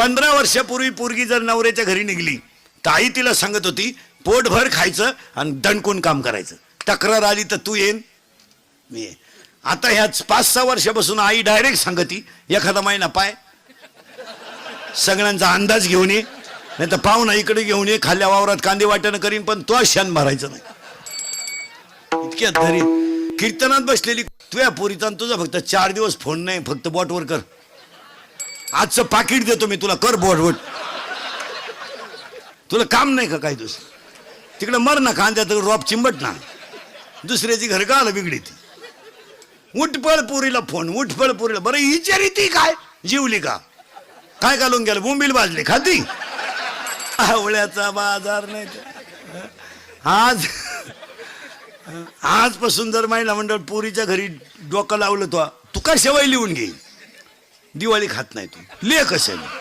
15 वर्षापूर्वी पोरगी जर नवऱ्याच्या घरी निघली तर आई तिला सांगत होती पोटभर खायचं आणि दणकून काम करायचं. तक्रार आली तर तू येईन मी येईन. आता ह्याच 5-6 वर्षापासून आई डायरेक्ट सांगती एखादा महिना पाय सगळ्यांचा अंदाज घेऊन ये, नाही तर पाहुणा इकडे घेऊन ये, खाल्ल्या वावरात कांदे वाटणं करीन पण तो शान भरायचं नाही. इतक्यात घरी कीर्तनात बसलेली तुझ्या पोरीचा तुझा फक्त 4 दिवस फोन नाही, फक्त बोटवर कर. आजचं पाकिट देतो मी तुला, कर बोट. तुला काम नाही का काय दुसरं? तिकडे मर ना कांद्यात रॉप चिंबट ना, दुसऱ्याची घर का आलं बिगडी ती. उठपळ पुरीला फोन, उठपळ पुरीला. बरं विचारी ती काय जीवली का काय घालून गेलं, बोंबील भाजली खाती. आवळ्याचा बाजार नाही आजपासून जर महिला मंडळ पुरीच्या घरी डोकं लावलं तो तू का शेवई लिहून घे. दिवाळी खात नाही तू ले कशाला.